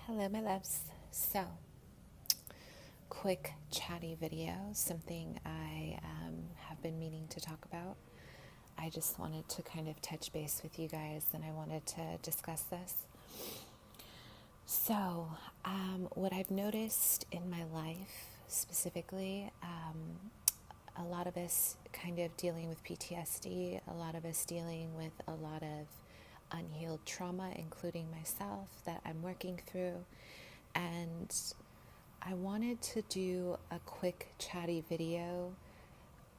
Hello, my loves. So, quick chatty video, something I have been meaning to talk about. I just wanted to kind of touch base with you guys and I wanted to discuss this. So, what I've noticed in my life specifically, a lot of us kind of dealing with PTSD, a lot of us dealing with a lot of unhealed trauma, including myself, that I'm working through. And I wanted to do a quick chatty video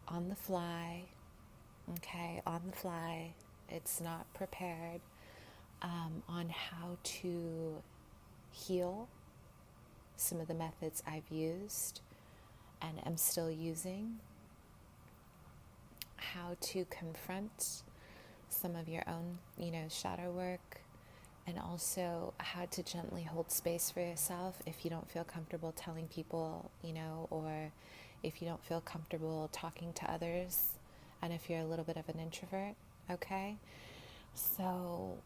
on the fly, on the fly. It's not prepared, on how to heal some of the methods I've used and am still using, how to confront some of your own, shadow work, and also how to gently hold space for yourself if you don't feel comfortable telling people, or if you don't feel comfortable talking to others, and if you're a little bit of an introvert, okay? So,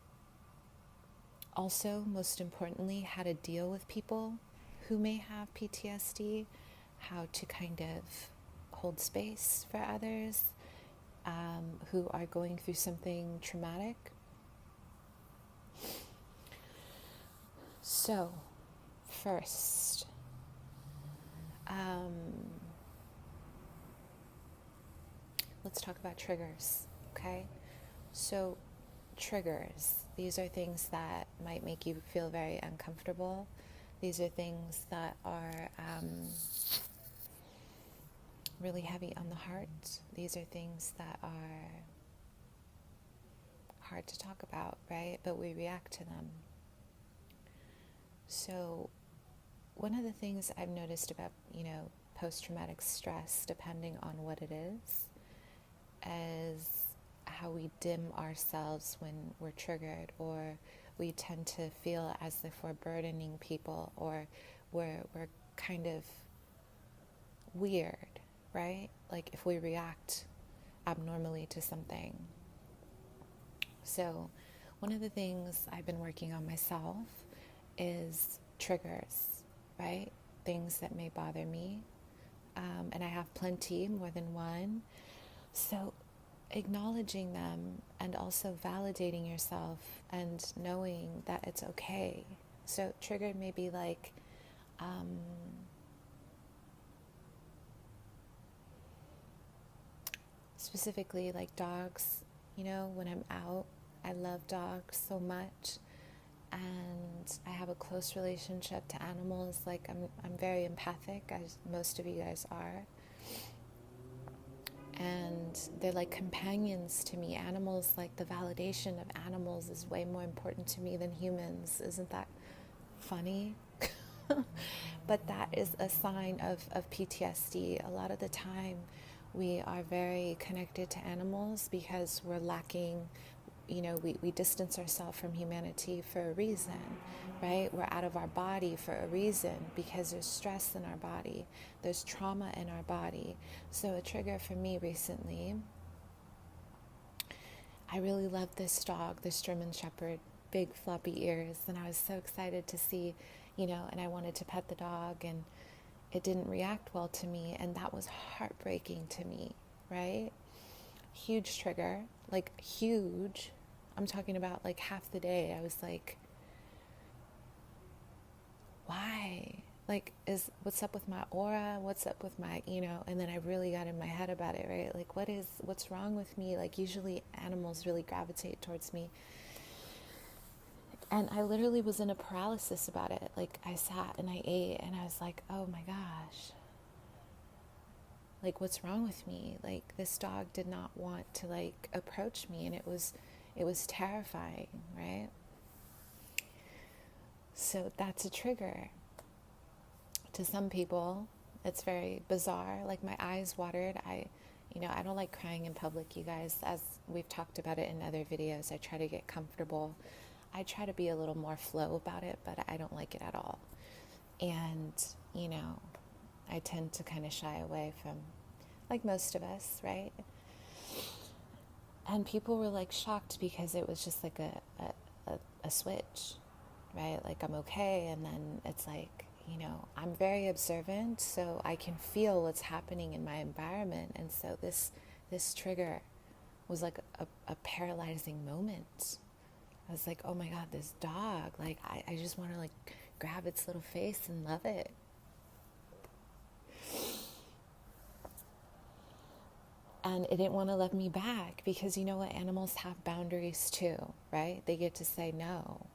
also, most importantly, how to deal with people who may have PTSD, how to kind of hold space for others who are going through something traumatic. So, first, let's talk about triggers, okay? So, triggers, these are things that might make you feel very uncomfortable. These are things that are really heavy on the heart. These are things that are hard to talk about, right? But we react to them. So one of the things I've noticed about, post-traumatic stress, depending on what it is how we dim ourselves when we're triggered, or we tend to feel as if we're burdening people, or we're kind of weird, right? Like if we react abnormally to something. So one of the things I've been working on myself is triggers, right? Things that may bother me. And I have plenty, more than one. So acknowledging them and also validating yourself and knowing that it's okay. So triggered may be like, specifically like dogs, when I'm out, I love dogs so much. And I have a close relationship to animals. Like I'm very empathic, as most of you guys are. And they're like companions to me. Animals, like the validation of animals is way more important to me than humans. Isn't that funny? But that is a sign of PTSD. A lot of the time we are very connected to animals because we're lacking, we distance ourselves from humanity for a reason, right? We're out of our body for a reason because there's stress in our body. There's trauma in our body. So a trigger for me recently, I really loved this dog, this German Shepherd, big floppy ears, and I was so excited to see, and I wanted to pet the dog, and it didn't react well to me, and that was heartbreaking to me, right? Huge trigger, like huge. I'm talking about like half the day I was like, why? Like, what's up with my aura? What's up with my, and then I really got in my head about it, right? Like, what's wrong with me? Like, usually animals really gravitate towards me. And I literally was in a paralysis about it. Like, I sat and I ate and I was like, oh my gosh. Like, what's wrong with me? Like, this dog did not want to like approach me, and it was terrifying, right? So that's a trigger. To some people, it's very bizarre. Like my eyes watered. I don't like crying in public, you guys. As we've talked about it in other videos, I try to get comfortable. I try to be a little more flow about it, but I don't like it at all. And, I tend to kind of shy away from, like most of us, right? And people were like shocked because it was just like a switch. right? Like I'm okay. And then it's like, I'm very observant, so I can feel what's happening in my environment. And so this trigger was like a paralyzing moment. I was like, oh my God, this dog, like I just want to like grab its little face and love it. And it didn't want to love me back, because you know what? Animals have boundaries too, right? They get to say no.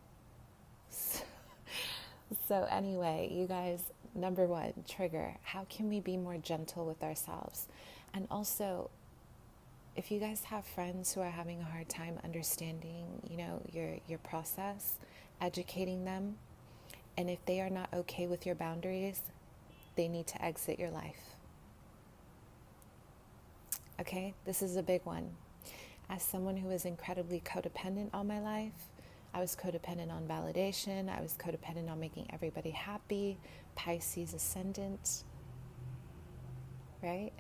So anyway, you guys, number one, trigger. How can we be more gentle with ourselves? And also, if you guys have friends who are having a hard time understanding, your process, educating them, and if they are not okay with your boundaries, they need to exit your life. Okay, this is a big one. As someone who is incredibly codependent all my life, I was codependent on validation. I was codependent on making everybody happy. Pisces ascendant, right?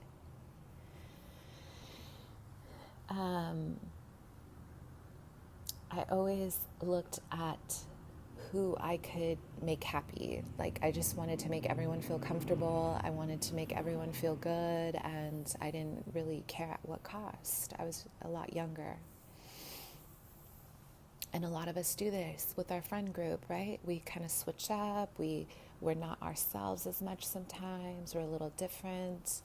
I always looked at who I could make happy. Like I just wanted to make everyone feel comfortable. I wanted to make everyone feel good, and I didn't really care at what cost. I was a lot younger. And a lot of us do this with our friend group, right? We kind of switch up. We're not ourselves as much sometimes. We're a little different.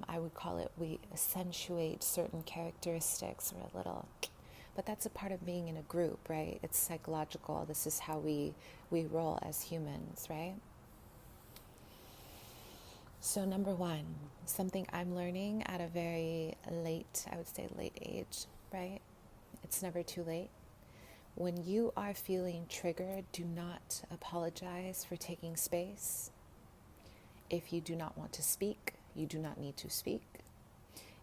I would call it, we accentuate certain characteristics, or a little, but that's a part of being in a group, right? It's psychological. This is how we roll as humans, right? So number one, something I'm learning at a very late, I would say late age, right? It's never too late. When you are feeling triggered, do not apologize for taking space. If you do not want to speak, you do not need to speak.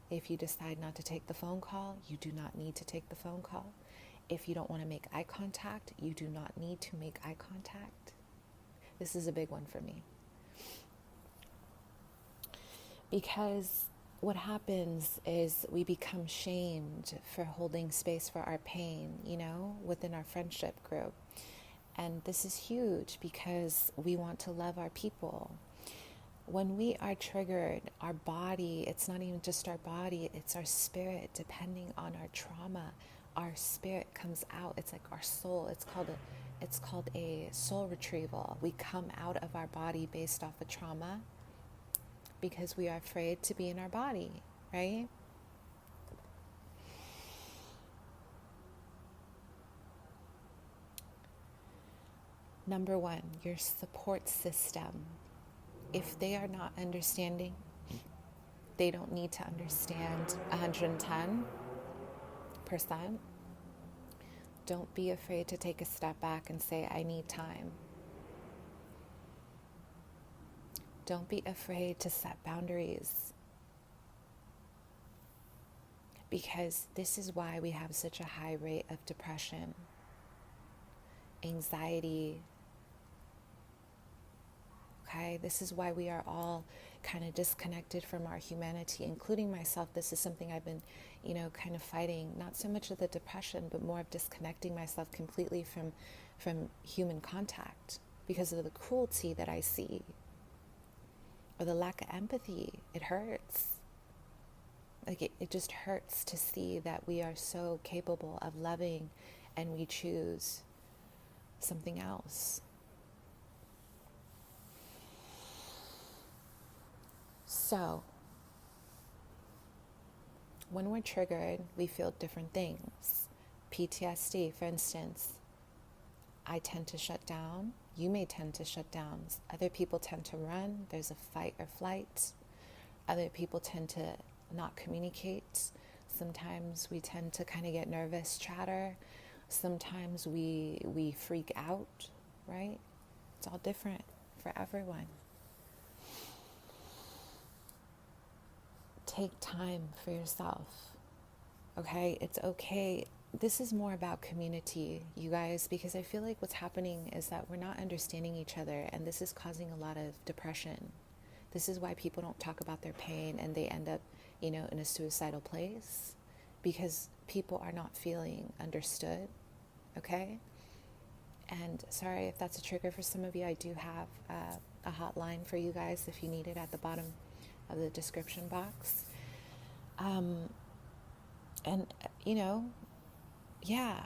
If you decide not to take the phone call, you do not need to take the phone call. If you don't want to make eye contact, you do not need to make eye contact. This is a big one for me. Because what happens is we become shamed for holding space for our pain, within our friendship group. And this is huge because we want to love our people. When we are triggered, our body, it's not even just our body, it's our spirit. Depending on our trauma, our spirit comes out. It's like our soul. It's called a soul retrieval. We come out of our body based off of trauma because we are afraid to be in our body, right? Number one, your support system. If they are not understanding, they don't need to understand 110%. Don't be afraid to take a step back and say, I need time. Don't be afraid to set boundaries. Because this is why we have such a high rate of depression, anxiety. Okay, this is why we are all kind of disconnected from our humanity, including myself. This is something I've been, kind of fighting, not so much of the depression, but more of disconnecting myself completely from human contact because of the cruelty that I see or the lack of empathy. It hurts. Like it just hurts to see that we are so capable of loving and we choose something else. So, when we're triggered, we feel different things. PTSD, for instance, I tend to shut down. You may tend to shut down. Other people tend to run. There's a fight or flight. Other people tend to not communicate. Sometimes we tend to kind of get nervous, chatter. Sometimes we freak out, right? It's all different for everyone. Take time for yourself, okay? It's okay. This is more about community, you guys, because I feel like what's happening is that we're not understanding each other, and this is causing a lot of depression. This is why people don't talk about their pain and they end up, in a suicidal place, because people are not feeling understood, okay? And sorry if that's a trigger for some of you. I do have a hotline for you guys if you need it at the bottom of the description box. And, yeah,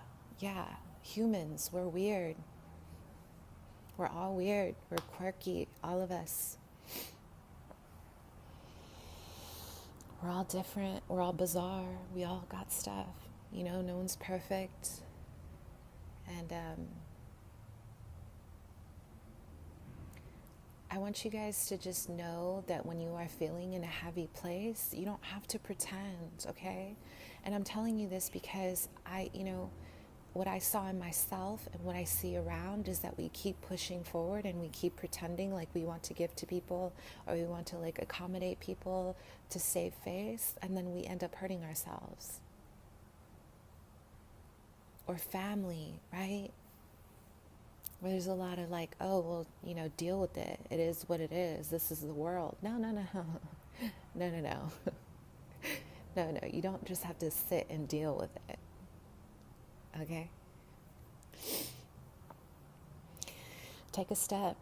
humans, we're weird. We're all weird. We're quirky, all of us. We're all different. We're all bizarre. We all got stuff. No one's perfect. And I want you guys to just know that when you are feeling in a heavy place, you don't have to pretend, okay? And I'm telling you this because what I saw in myself and what I see around is that we keep pushing forward and we keep pretending like we want to give to people or we want to accommodate people to save face, and then we end up hurting ourselves. Or family, right? Where there's a lot of deal with it. It is what it is. This is the world. No. No, you don't just have to sit and deal with it. Okay? Take a step,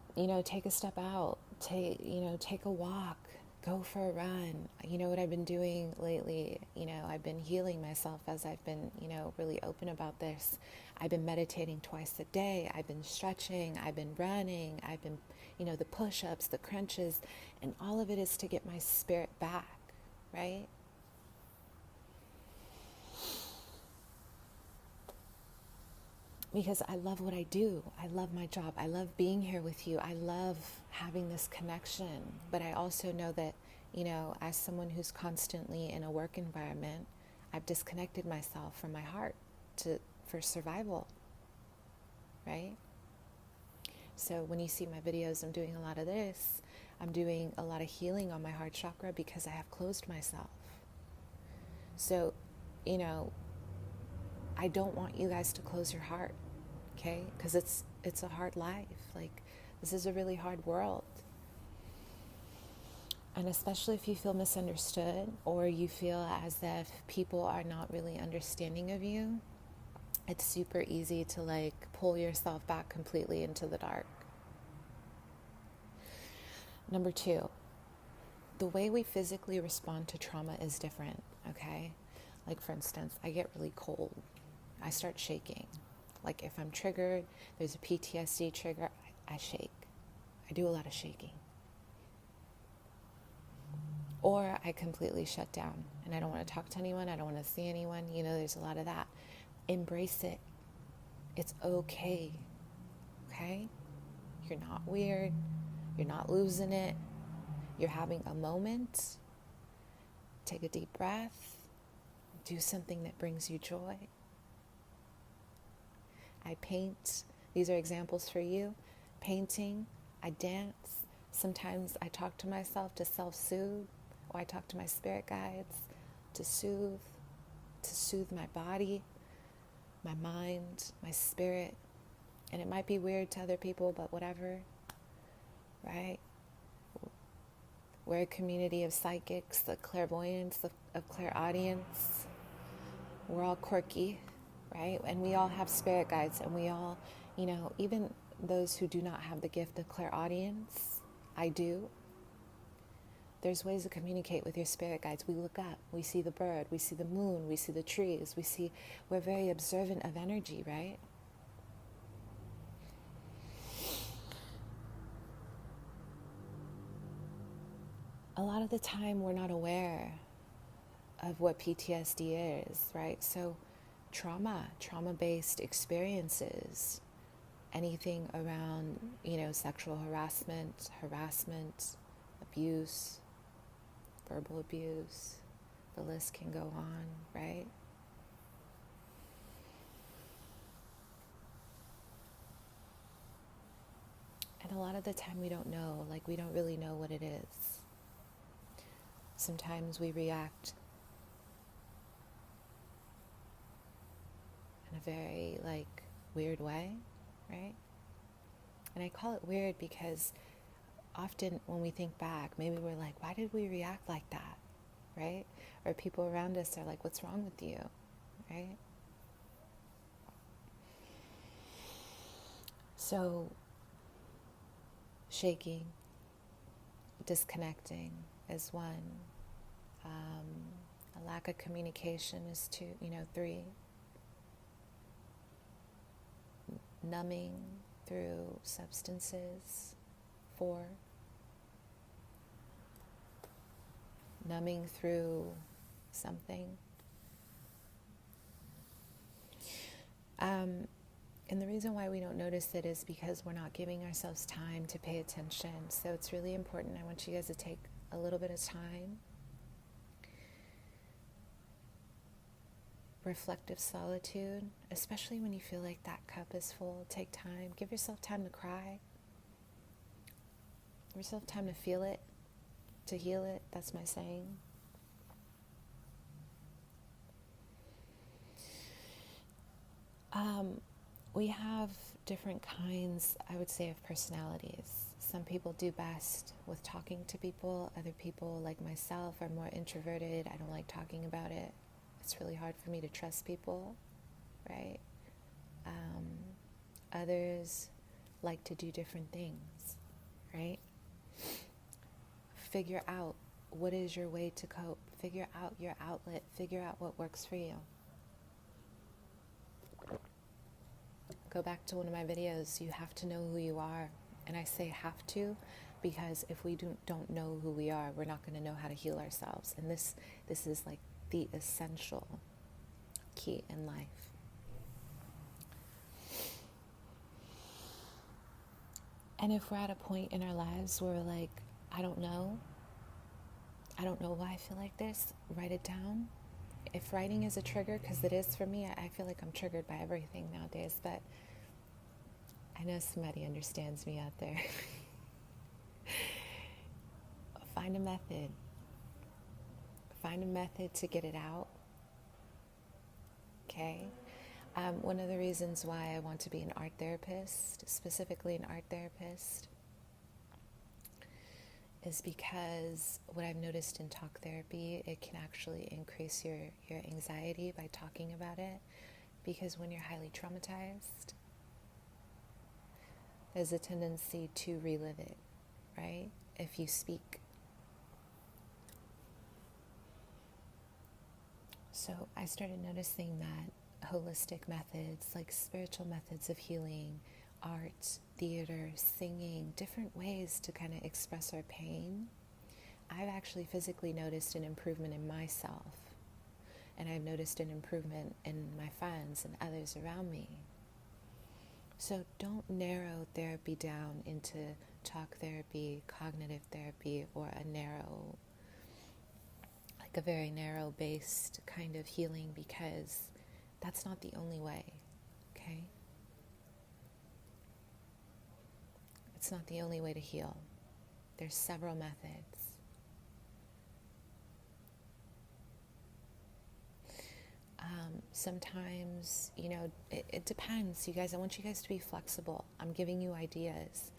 take a step out. Take a walk. Go for a run. You know what I've been doing lately? I've been healing myself as I've been, really open about this. I've been meditating twice a day. I've been stretching. I've been running. I've been, the push-ups, the crunches, and all of it is to get my spirit back, right? Because I love what I do. I love my job. I love being here with you. I love having this connection. But I also know that, as someone who's constantly in a work environment, I've disconnected myself from my heart for survival, right? So when you see my videos, I'm doing a lot of this. I'm doing a lot of healing on my heart chakra because I have closed myself. So, I don't want you guys to close your heart, okay? Because it's a hard life. This is a really hard world. And especially if you feel misunderstood or you feel as if people are not really understanding of you, it's super easy to pull yourself back completely into the dark. Number 2, the way we physically respond to trauma is different, okay? For instance, I get really cold. I start shaking. If I'm triggered, there's a PTSD trigger, I shake. I do a lot of shaking. Or I completely shut down and I don't want to talk to anyone. I don't want to see anyone. There's a lot of that. Embrace it. It's okay. Okay? You're not weird. You're not losing it. You're having a moment. Take a deep breath. Do something that brings you joy. I paint. These are examples for you. Painting. I dance. Sometimes I talk to myself to self-soothe, or I talk to my spirit guides to soothe my body, my mind, my spirit. And it might be weird to other people, but whatever, right? We're a community of psychics, the clairvoyants, of clairaudience. We're all quirky, right? And we all have spirit guides, and we all, even those who do not have the gift of clairaudience, I do. There's ways to communicate with your spirit guides. We look up, we see the bird, we see the moon, we see the trees, we're very observant of energy, right? A lot of the time we're not aware of what PTSD is, right? So trauma-based experiences, anything around, sexual harassment, abuse, verbal abuse, the list can go on, right? And a lot of the time we don't know, we don't really know what it is. Sometimes we react in a very, weird way, right? And I call it weird because often when we think back, maybe we're like, why did we react like that, right? Or people around us are like, what's wrong with you, right? So shaking, disconnecting is one. A lack of communication is two, 3. Numbing through substances, 4. Numbing through something. And the reason why we don't notice it is because we're not giving ourselves time to pay attention. So it's really important. I want you guys to take a little bit of time. Reflective solitude, especially when you feel like that cup is full. Take time. Give yourself time to cry. Give yourself time to feel it, to heal it. That's my saying. We have different kinds, I would say, of personalities. Some people do best with talking to people. Other people, like myself, are more introverted. I don't like talking about it. It's really hard for me to trust people, right? Others like to do different things, right? Figure out what is your way to cope. Figure out your outlet. Figure out what works for you. Go back to one of my videos. You have to know who you are. And I say have to because if we don't know who we are, we're not going to know how to heal ourselves. And this is like the essential key in life. And if we're at a point in our lives where we're like, I don't know why I feel like this, write it down. If writing is a trigger, because it is for me, I feel like I'm triggered by everything nowadays, but I know somebody understands me out there. Find a method. Find a method to get it out. Okay? One of the reasons why I want to be an art therapist, specifically an art therapist, is because what I've noticed in talk therapy, it can actually increase your anxiety by talking about it. Because when you're highly traumatized, there's a tendency to relive it, right? If you speak. So I started noticing that holistic methods, like spiritual methods of healing, art, theater, singing, different ways to kind of express our pain, I've actually physically noticed an improvement in myself. And I've noticed an improvement in my friends and others around me. So don't narrow therapy down into talk therapy, cognitive therapy, or a very narrow-based kind of healing, because that's not the only way, okay? It's not the only way to heal. There's several methods. Sometimes, it depends, you guys. I want you guys to be flexible. I'm giving you ideas.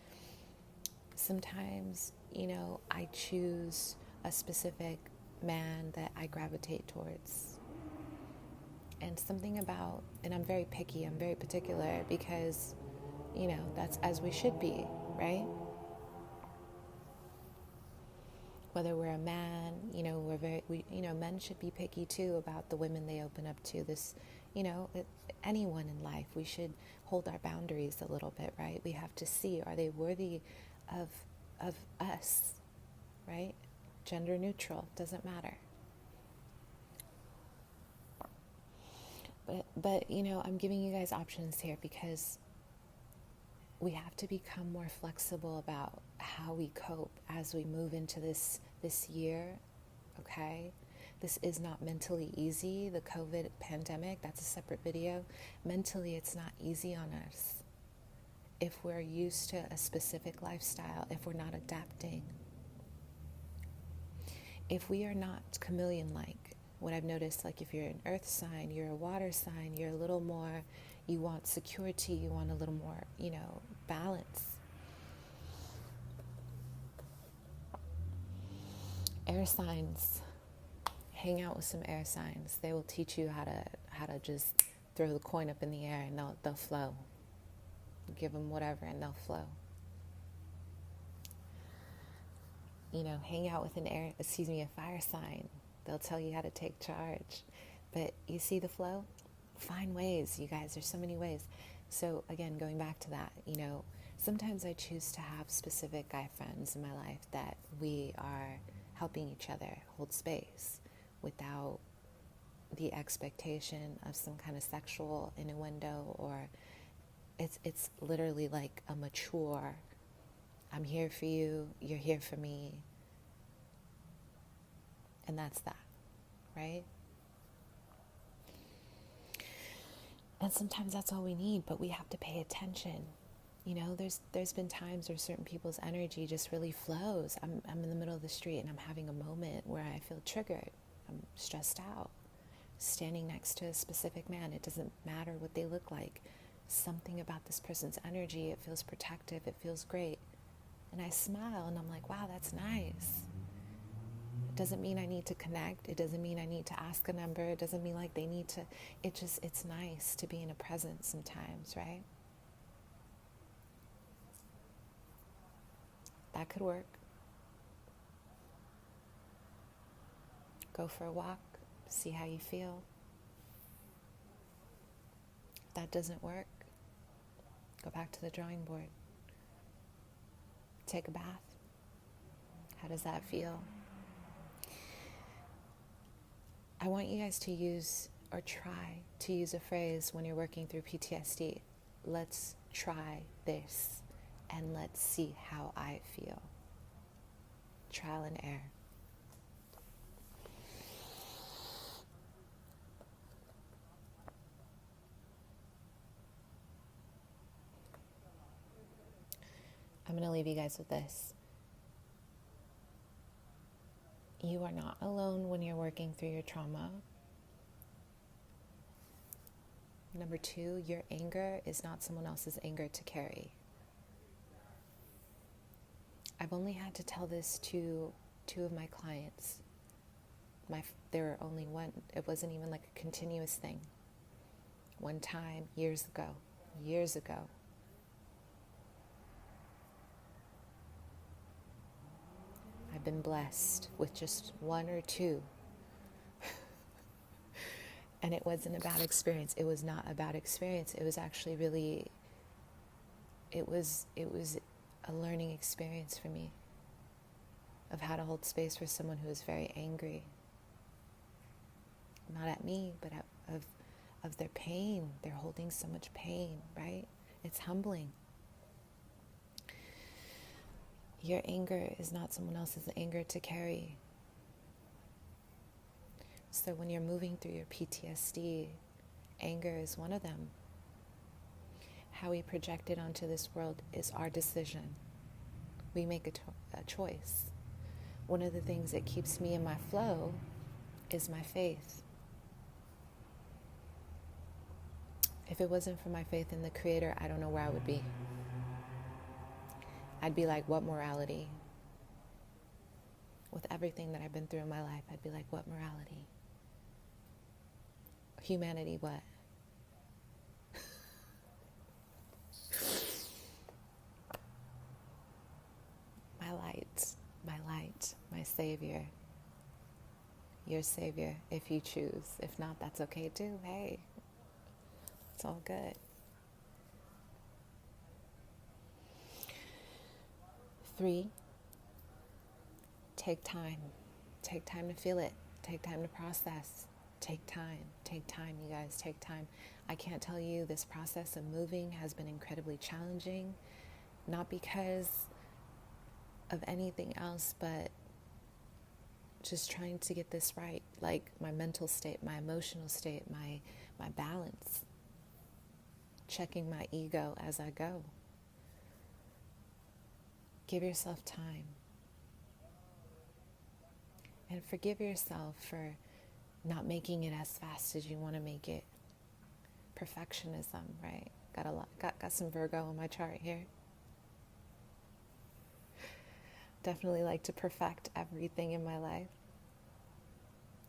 Sometimes, I choose a specific man that I gravitate towards. And something about, and I'm very picky, I'm very particular, because, that's as we should be, right? Whether we're a man, men should be picky too about the women they open up to. This, anyone in life, we should hold our boundaries a little bit, right? We have to see, are they worthy of us, right? Gender neutral, doesn't matter. But I'm giving you guys options here because we have to become more flexible about how we cope as we move into this year, okay? This is not mentally easy. The COVID pandemic, that's a separate video. Mentally, it's not easy on us if we're used to a specific lifestyle, if we're not adapting. If we are not chameleon-like, what I've noticed, like if you're an earth sign, you're a water sign, you're a little more, you want security, you want a little more, balance. Air signs, hang out with some air signs. They will teach you how to just throw the coin up in the air and they'll flow. Give them whatever and they'll flow. Hang out with a fire sign. They'll tell you how to take charge. But you see the flow? Find ways, you guys. There's so many ways. So again, going back to that, sometimes I choose to have specific guy friends in my life that we are helping each other hold space without the expectation of some kind of sexual innuendo, or it's literally like a mature, I'm here for you, you're here for me, and that's that, right? And sometimes that's all we need, but we have to pay attention. There's been times where certain people's energy just really flows. I'm in the middle of the street and I'm having a moment where I feel triggered. I'm stressed out. Standing next to a specific man, it doesn't matter what they look like. Something about this person's energy, it feels protective, it feels great. And I smile and I'm like, wow, that's nice. It doesn't mean I need to connect. It doesn't mean I need to ask a number. It doesn't mean like they need to. It's nice to be in a presence sometimes, right? That could work. Go for a walk. See how you feel. If that doesn't work, go back to the drawing board. Take a bath. How does that feel? I want you guys to use or try to use a phrase when you're working through PTSD. Let's try this and let's see how I feel. Trial and error. I'm going to leave you guys with this. You are not alone when you're working through your trauma. Number 2, your anger is not someone else's anger to carry. I've only had to tell this to 2 of my clients. There were only one, it wasn't even like a continuous thing. One time, years ago. I've been blessed with just 1 or 2. And it wasn't a bad experience. It was not a bad experience. It was actually really, it was a learning experience for me of how to hold space for someone who is very angry. Not at me, but of their pain. They're holding so much pain, right? It's humbling. Your anger is not someone else's anger to carry. So when you're moving through your PTSD, anger is one of them. How we project it onto this world is our decision. We make a choice. One of the things that keeps me in my flow is my faith. If it wasn't for my faith in the Creator, I don't know where I would be. I'd be like, what morality? With everything that I've been through in my life, I'd be like, what morality? Humanity, what? My light, my Savior. Your Savior, if you choose. If not, that's okay too. Hey, it's all good. 3, take time. Take time to feel it. Take time to process. Take time, you guys, take time. I can't tell you, this process of moving has been incredibly challenging, not because of anything else, but just trying to get this right, like my mental state, my emotional state, my balance, checking my ego as I go. Give yourself time. And forgive yourself for not making it as fast as you want to make it. Perfectionism, right? Got some Virgo on my chart here. Definitely like to perfect everything in my life.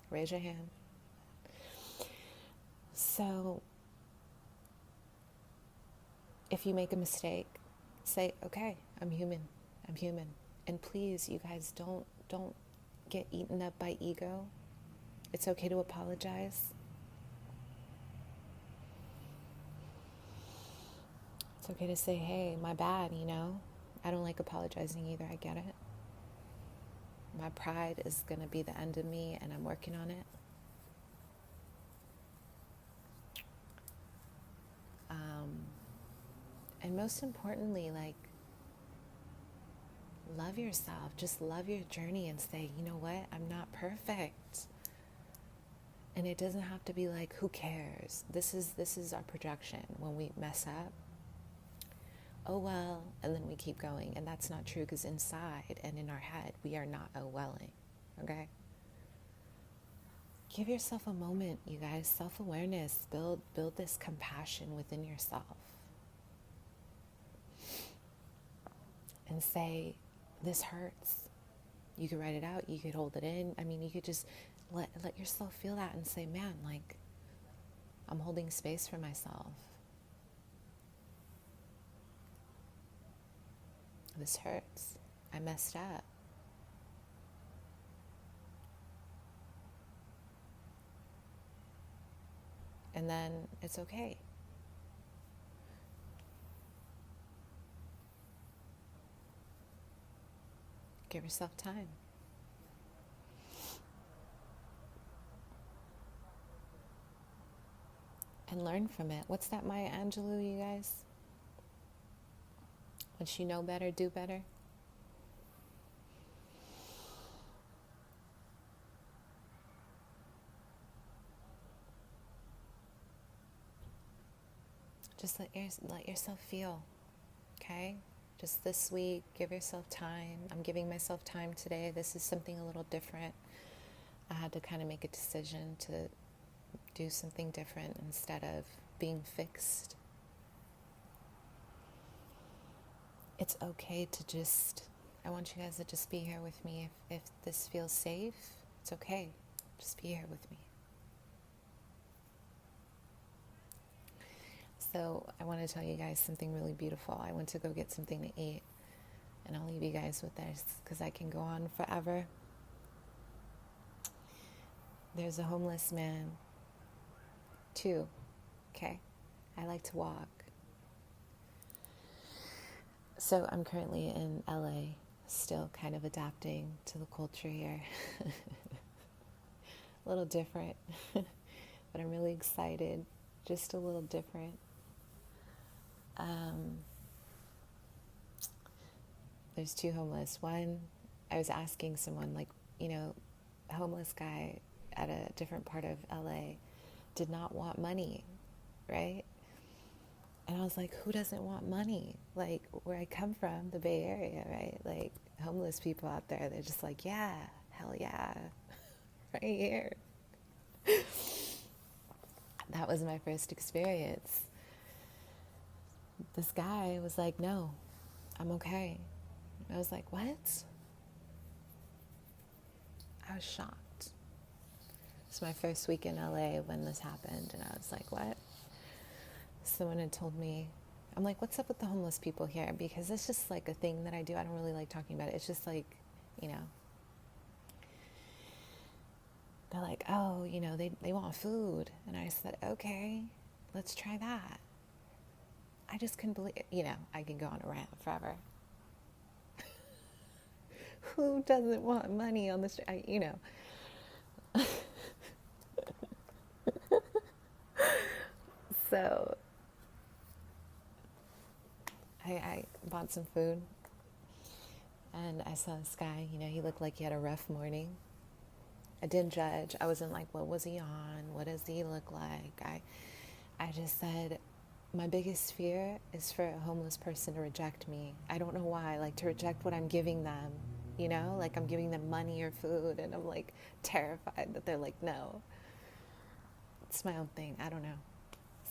Raise your hand. So If you make a mistake, say, okay, I'm human. I'm human. And please, you guys, don't get eaten up by ego. It's okay to apologize. It's okay to say, hey, my bad, I don't like apologizing either. I get it. My pride is going to be the end of me, and I'm working on it. And most importantly, love yourself. Just love your journey and say, you know what? I'm not perfect. And it doesn't have to be like, who cares? This is our projection when we mess up. Oh well, and then we keep going. And that's not true, because inside and in our head, we are not oh welling. Okay? Give yourself a moment, you guys. Self-awareness. Build this compassion within yourself. And say, this hurts. You could write it out. You could hold it in. I mean, you could just let yourself feel that and say, man, I'm holding space for myself. This hurts. I messed up. And then it's okay. Give yourself time. And learn from it. What's that Maya Angelou, you guys? Once you know better, do better. Just let yourself feel, okay? Just this week, give yourself time. I'm giving myself time today. This is something a little different. I had to kind of make a decision to do something different instead of being fixed. It's okay to I want you guys to just be here with me. If this feels safe, it's okay. Just be here with me. So I want to tell you guys something really beautiful. I went to go get something to eat, and I'll leave you guys with this because I can go on forever. There's a homeless man, too, okay? I like to walk. So I'm currently in LA, still kind of adapting to the culture here. A little different, but I'm really excited. Just a little different. There's two homeless. One, I was asking someone, a homeless guy at a different part of LA did not want money, right? And I was like, who doesn't want money? Where I come from, the Bay Area, right? Homeless people out there, they're just like, yeah, hell yeah, right here. That was my first experience. This guy was like, no, I'm okay. I was like, what? I was shocked. It's my first week in LA when this happened, and I was like, what? Someone had told me, I'm like, what's up with the homeless people here? Because it's just a thing that I do. I don't really like talking about it. It's just they're like, oh, they want food. And I said, okay, let's try that. I just couldn't believe, I can go on a rant forever. Who doesn't want money on the street? So I bought some food, and I saw this guy, he looked like he had a rough morning. I didn't judge. I wasn't like, what was he on? What does he look like? I just said, my biggest fear is for a homeless person to reject me. I don't know why, to reject what I'm giving them, I'm giving them money or food, and I'm terrified that they're like, no. It's my own thing. I don't know.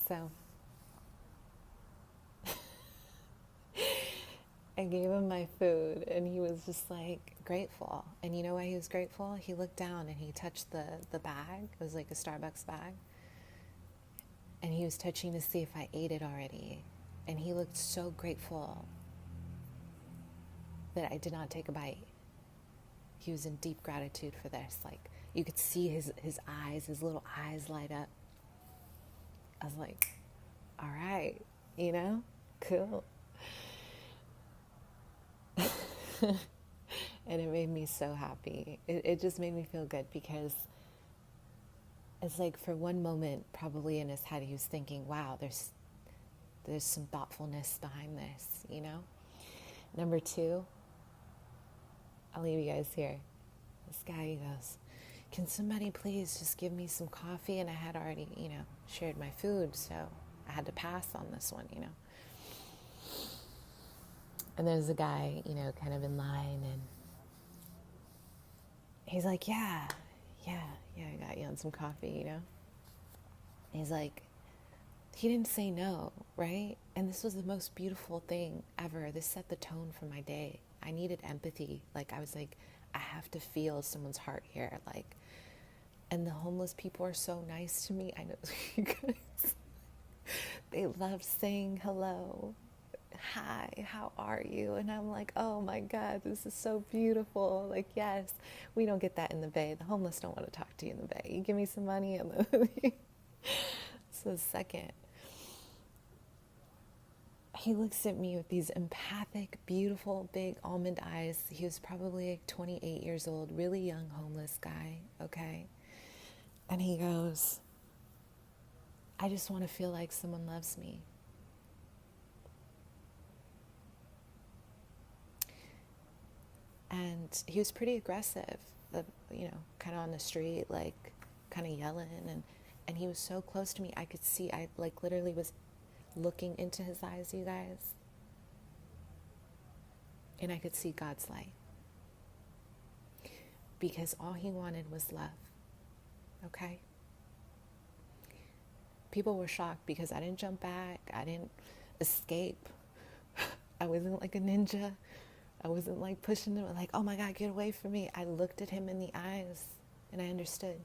So I gave him my food, and he was just grateful. And you know why he was grateful? He looked down and he touched the bag. It was a Starbucks bag. And he was touching to see if I ate it already. And he looked so grateful that I did not take a bite. He was in deep gratitude for this. Like, you could see his eyes, his little eyes light up. I was like, all right, cool. And it made me so happy. It just made me feel good, because it's like, for one moment, probably in his head, he was thinking, wow, there's some thoughtfulness behind this, Number two, I'll leave you guys here. This guy, he goes, can somebody please just give me some coffee? And I had already, shared my food, so I had to pass on this one, And there's a guy, kind of in line, and he's like, yeah, I got you on some coffee, He's like, he didn't say no, right? And this was the most beautiful thing ever. This set the tone for my day. I needed empathy. Like, I was like, I have to feel someone's heart here. Like, and the homeless people are so nice to me. I know you guys, they love saying hello. Hi, how are you? And I'm like, oh my God, this is so beautiful. Like, yes, we don't get that in the Bay. The homeless don't want to talk to you in the Bay. You give me some money and so second, he looks at me with these empathic, beautiful, big almond eyes. He was probably like 28 years old, really young homeless guy, okay? And he goes, I just want to feel like someone loves me. And he was pretty aggressive, kind of on the street, like kind of yelling. And he was so close to me. I could see, I like literally was looking into his eyes, you guys. And I could see God's light. Because all he wanted was love. Okay? People were shocked because I didn't jump back. I didn't escape. I wasn't like a ninja. I wasn't like pushing him, like, oh my God, get away from me. I looked at him in the eyes and I understood.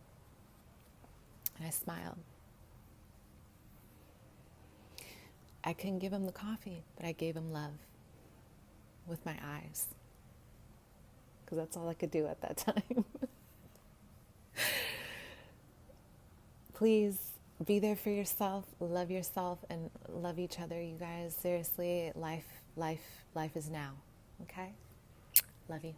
And I smiled. I couldn't give him the coffee, but I gave him love with my eyes. Because that's all I could do at that time. Please be there for yourself, and love each other, you guys. Seriously, life is now. Okay? Love you.